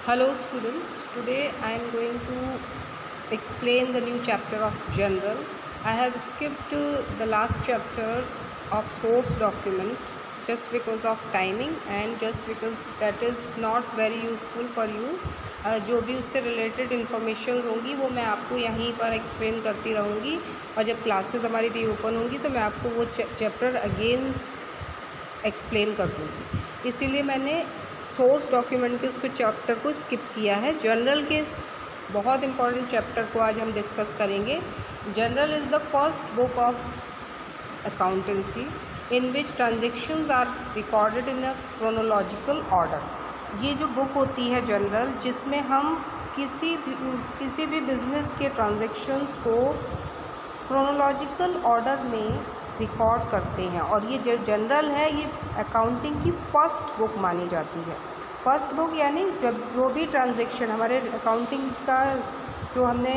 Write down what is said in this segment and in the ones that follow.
Hello students, today I am going to explain the new chapter of general. I have skipped the last chapter of source document just because of timing and just because that is not very useful for you. जो भी उससे related information होंगी वो मैं आपको यहीं पर explain करती रहूँगी और जब क्लासेस हमारी रीओपन होंगी तो मैं आपको वो चैप्टर अगेन एक्सप्लेन कर दूँगी। इसीलिए मैंने सोर्स डॉक्यूमेंट के उसके चैप्टर को स्किप किया है। जनरल के बहुत इंपॉर्टेंट चैप्टर को आज हम डिस्कस करेंगे। Journal is the first book of accountancy in which transactions are recorded in a chronological order. ये जो बुक होती है जनरल, जिसमें हम किसी भी बिज़नेस के ट्रांजेक्शन्स को क्रोनोलॉजिकल ऑर्डर में रिकॉर्ड करते हैं और ये जो जनरल है ये अकाउंटिंग की फ़र्स्ट बुक मानी जाती है। फ़र्स्ट बुक यानी जब जो भी ट्रांजैक्शन हमारे अकाउंटिंग का जो हमने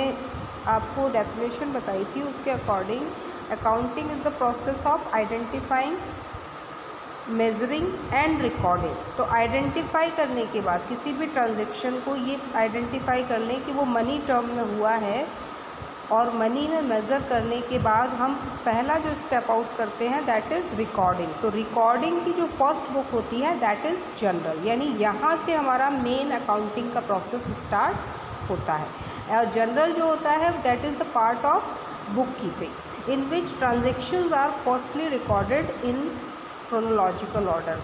आपको डेफिनेशन बताई थी उसके according accounting is the process of identifying, measuring and recording. तो आइडेंटिफाई करने के बाद किसी भी ट्रांजैक्शन को ये आइडेंटिफाई कर लें कि वो मनी टर्म में हुआ है और मनी में मेज़र करने के बाद हम पहला जो स्टेप आउट करते हैं दैट इज़ रिकॉर्डिंग। तो रिकॉर्डिंग की जो फर्स्ट बुक होती है दैट इज़ जनरल, यानी यहाँ से हमारा मेन अकाउंटिंग का प्रोसेस स्टार्ट होता है। और जनरल जो होता है that is the part of book keeping in which transactions are firstly recorded in chronological order.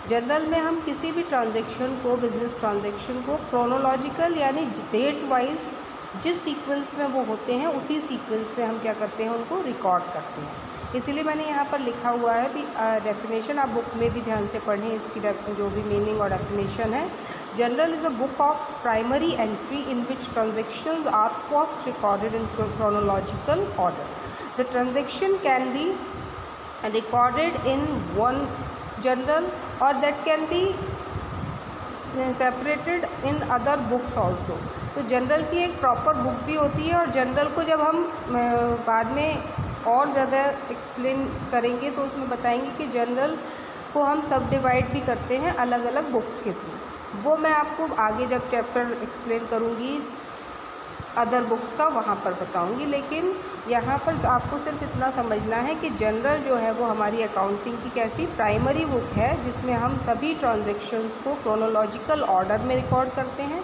Journal में हम किसी भी ट्रांजेक्शन को, बिजनेस ट्रांजेक्शन को क्रोनोलॉजिकल यानी डेट वाइज जिस सीक्वेंस में वो होते हैं उसी सीक्वेंस में हम क्या करते हैं, उनको रिकॉर्ड करते हैं। इसीलिए मैंने यहाँ पर लिखा हुआ है भी डेफिनेशन आप बुक में भी ध्यान से पढ़ें, इसकी जो भी मीनिंग और डेफिनेशन है। Journal is a book of primary entry in which transactions are first recorded in chronological order. The transaction can be recorded in one journal और that can be separated in other books also. तो journal की एक proper book भी होती है और general को जब हम बाद में और ज़्यादा एक्सप्लेन करेंगे तो उसमें बताएंगे कि जनरल को हम सब डिवाइड भी करते हैं अलग अलग बुक्स के थ्रू। वो मैं आपको आगे जब चैप्टर एक्सप्लेन करूँगी अदर बुक्स का वहाँ पर बताऊँगी, लेकिन यहाँ पर आपको सिर्फ इतना समझना है कि जनरल जो है वो हमारी अकाउंटिंग की कैसी प्राइमरी बुक है जिसमें हम सभी ट्रांजैक्शंस को क्रोनोलॉजिकल ऑर्डर में रिकॉर्ड करते हैं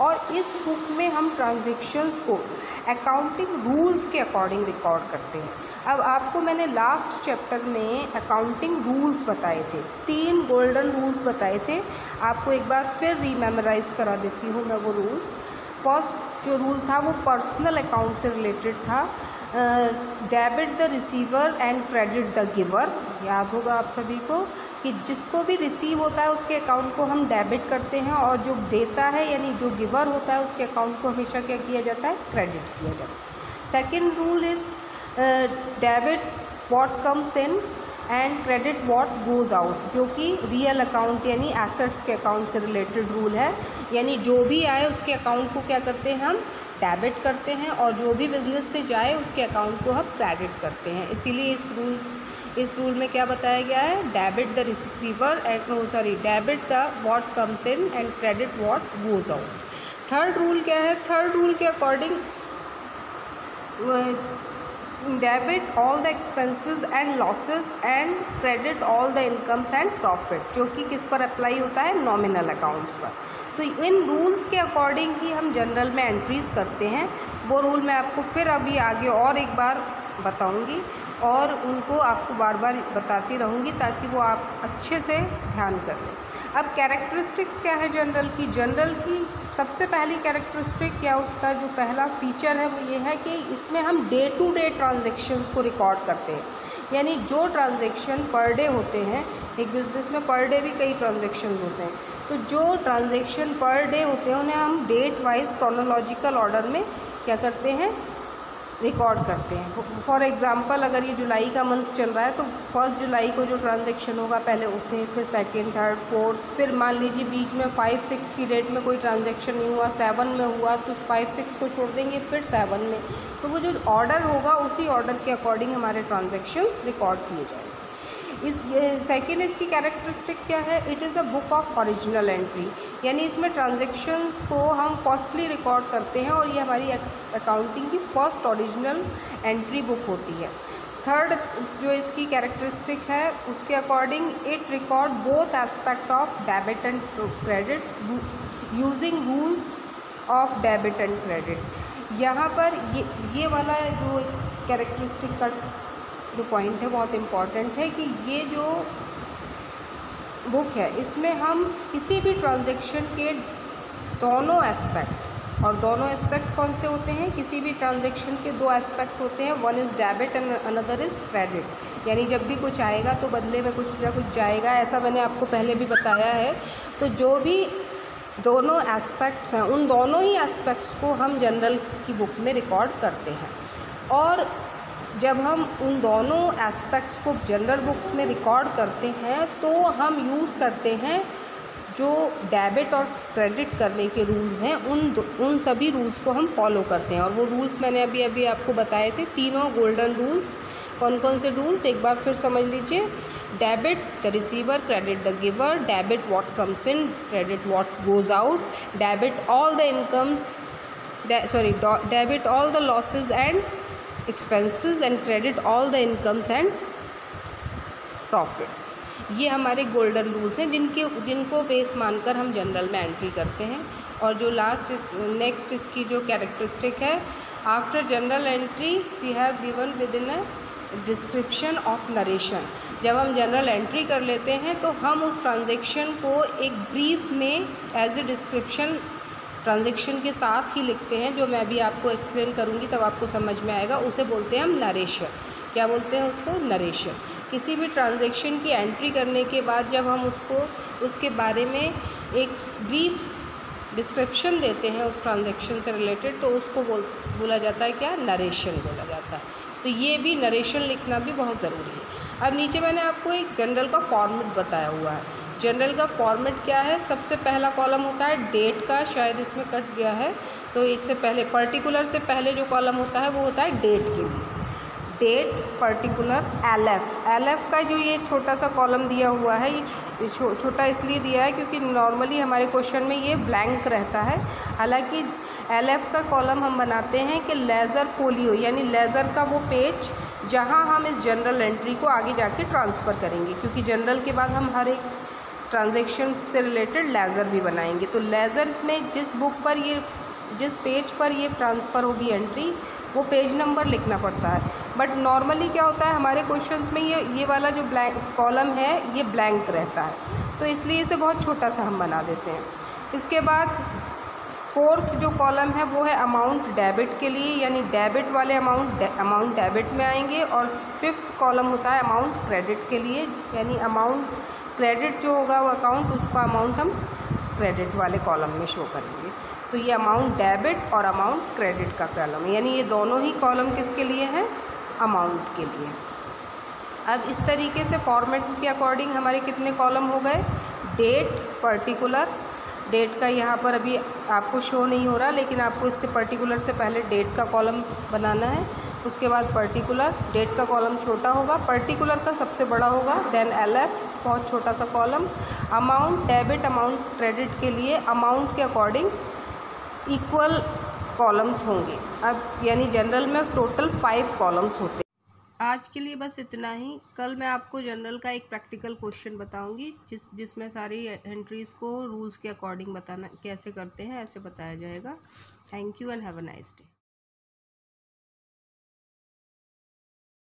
और इस बुक में हम ट्रांजैक्शंस को अकाउंटिंग रूल्स के अकॉर्डिंग रिकॉर्ड करते हैं। अब आपको मैंने लास्ट चैप्टर में अकाउंटिंग रूल्स बताए थे, 3 गोल्डन रूल्स बताए थे। आपको एक बार फिर रीमेमोराइज़ करा देती हूँ मैं वो रूल्स। फर्स्ट जो रूल था वो पर्सनल अकाउंट से रिलेटेड था, debit the receiver and credit the giver. याद होगा आप सभी को कि जिसको भी रिसीव होता है उसके अकाउंट को हम डेबिट करते हैं और जो देता है यानी जो गिवर होता है उसके अकाउंट को हमेशा क्या किया जाता है, क्रेडिट किया जाता है। Second rule is debit what comes in and credit what goes out, जो कि रियल अकाउंट यानी एसेट्स के अकाउंट से रिलेटेड रूल है। यानी जो भी आए उसके अकाउंट को क्या करते हैं, हम डेबिट करते हैं और जो भी बिज़नेस से जाए उसके अकाउंट को हम क्रेडिट करते हैं। इसीलिए इस रूल में क्या बताया गया है, debit the receiver and debit the what comes in and credit what goes out. Third rule क्या है, थर्ड रूल के according debit all the expenses and losses and credit all the incomes and profit, जो कि किस पर apply होता है, nominal accounts पर। तो इन रूल्स के अकॉर्डिंग ही हम जनरल में एंट्रीज़ करते हैं। वो रूल मैं आपको फिर अभी आगे और एक बार बताऊंगी और उनको आपको बार बार बताती रहूँगी ताकि वो आप अच्छे से ध्यान कर लें। अब कैरेक्टरिस्टिक्स क्या है जनरल की। जनरल की सबसे पहली कैरेक्टरिस्टिक या उसका जो पहला फीचर है वो ये है कि इसमें हम डे टू डे ट्रांजेक्शन्स को रिकॉर्ड करते हैं। यानी जो ट्रांजेक्शन पर डे होते हैं, एक बिज़नेस में पर डे भी कई ट्रांजेक्शन होते हैं, तो जो ट्रांजेक्शन पर डे होते हैं उन्हें हम डेट वाइज क्रोनोलॉजिकल ऑर्डर में क्या करते हैं, रिकॉर्ड करते हैं। फॉर एग्ज़ाम्पल अगर ये जुलाई का मंथ चल रहा है तो 1 जुलाई को जो ट्रांजैक्शन होगा पहले उसे, फिर सेकंड, थर्ड, फोर्थ, फिर मान लीजिए बीच में 5-6 की डेट में कोई ट्रांजैक्शन नहीं हुआ, 7 में हुआ तो 5-6 को छोड़ देंगे, फिर 7 में। तो वो जो ऑर्डर होगा उसी ऑर्डर के अकॉर्डिंग हमारे ट्रांजैक्शंस रिकॉर्ड किए जाएंगे। सेकेंड इसकी कैरेक्टरिस्टिक क्या है, it is a book of original entry, यानी इसमें ट्रांजेक्शन्स को हम फर्स्टली रिकॉर्ड करते हैं और ये हमारी अकाउंटिंग की फर्स्ट ओरिजिनल एंट्री बुक होती है। थर्ड जो इसकी कैरेक्टरिस्टिक है उसके according, it record both aspect of debit and credit using rules of debit and credit. यहाँ पर ये वाला जो कैरेक्टरिस्टिक का जो पॉइंट है बहुत इम्पॉर्टेंट है कि ये जो बुक है इसमें हम किसी भी ट्रांजैक्शन के दोनों एस्पेक्ट, और दोनों एस्पेक्ट कौन से होते हैं, किसी भी ट्रांजैक्शन के दो एस्पेक्ट होते हैं, one is debit and another is credit. यानी जब भी कुछ आएगा तो बदले में कुछ ना कुछ जाएगा, ऐसा मैंने आपको पहले भी बताया है। तो जो भी दोनों एस्पेक्ट्स हैं उन दोनों ही एस्पेक्ट्स को हम जनरल की बुक में रिकॉर्ड करते हैं। और जब हम उन दोनों एस्पेक्ट्स को जनरल बुक्स में रिकॉर्ड करते हैं तो हम यूज़ करते हैं जो डेबिट और क्रेडिट करने के रूल्स हैं, उन सभी रूल्स को हम फॉलो करते हैं। और वो रूल्स मैंने अभी आपको बताए थे, तीनों गोल्डन रूल्स। कौन कौन से रूल्स एक बार फिर समझ लीजिए। Debit the receiver, credit the giver, debit what comes in, credit what goes out, debit all the incomes, debit all the losses and expenses and credit all the incomes and profits. ये हमारे golden rules हैं जिनको base मानकर हम general में entry करते हैं। और जो नेक्स्ट इसकी जो कैरेक्टरिस्टिक है, after journal entry we have given with in a description of narration. जब हम जनरल एंट्री कर लेते हैं तो हम उस ट्रांजैक्शन को एक ब्रीफ में एज ए डिस्क्रिप्शन ट्रांजैक्शन के साथ ही लिखते हैं, जो मैं अभी आपको एक्सप्लेन करूँगी तब आपको समझ में आएगा। उसे बोलते हैं हम नरेशन। क्या बोलते हैं उसको? नरेशन। किसी भी ट्रांजैक्शन की एंट्री करने के बाद जब हम उसके बारे में एक ब्रीफ डिस्क्रिप्शन देते हैं उस ट्रांजैक्शन से रिलेटेड, तो उसको बोला जाता है क्या? नरेशन बोला जाता है। तो ये भी नरेशन लिखना भी बहुत ज़रूरी है। अब नीचे मैंने आपको एक जनरल का फॉर्मेट बताया हुआ है। जनरल का फॉर्मेट क्या है? सबसे पहला कॉलम होता है डेट का, शायद इसमें कट गया है तो इससे पहले पर्टिकुलर से पहले जो कॉलम होता है वो होता है डेट के लिए। डेट, पर्टिकुलर, एलएफ का जो ये छोटा सा कॉलम दिया हुआ है, ये छोटा इसलिए दिया है क्योंकि नॉर्मली हमारे क्वेश्चन में ये ब्लैंक रहता है। हालांकि एलएफ का कॉलम हम बनाते हैं कि लेज़र फोलियो, यानी लेज़र का वो पेज जहां हम इस जनरल एंट्री को आगे जाके ट्रांसफ़र करेंगे, क्योंकि जनरल के बाद हम हर एक ट्रांजैक्शन से रिलेटेड लेज़र भी बनाएंगे। तो लेज़र में जिस पेज पर ये ट्रांसफ़र होगी एंट्री, वो पेज नंबर लिखना पड़ता है। बट नॉर्मली क्या होता है हमारे क्वेश्चंस में, ये वाला जो ब्लैंक कॉलम है ये ब्लैंक रहता है, तो इसलिए इसे बहुत छोटा सा हम बना देते हैं। इसके बाद फोर्थ जो कॉलम है वो है अमाउंट डेबिट के लिए, यानी डेबिट वाले अमाउंट डेबिट में आएंगे। और फिफ्थ कॉलम होता है अमाउंट क्रेडिट के लिए, यानी अमाउंट क्रेडिट जो होगा वो अकाउंट, उसका अमाउंट हम क्रेडिट वाले कॉलम में शो करेंगे। तो ये अमाउंट डेबिट और अमाउंट क्रेडिट का कॉलम है, यानी ये दोनों ही कॉलम किसके लिए हैं? अमाउंट के लिए। अब इस तरीके से फॉर्मेट के अकॉर्डिंग हमारे कितने कॉलम हो गए? डेट, पर्टिकुलर, डेट का यहाँ पर अभी आपको शो नहीं हो रहा, लेकिन आपको इससे पर्टिकुलर से पहले डेट का कॉलम बनाना है। उसके बाद पर्टिकुलर, डेट का कॉलम छोटा होगा, पर्टिकुलर का सबसे बड़ा होगा, देन एलएफ बहुत छोटा सा column, amount debit amount credit के लिए अमाउंट के अकॉर्डिंग इक्वल कॉलम्स होंगे। अब यानी जनरल में टोटल 5 कॉलम्स होते हैं। आज के लिए बस इतना ही। कल मैं आपको जनरल का एक प्रैक्टिकल क्वेश्चन बताऊंगी जिसमें सारी एंट्रीज़ को रूल्स के अकॉर्डिंग बताना कैसे करते हैं ऐसे बताया जाएगा। Thank you and have a nice day.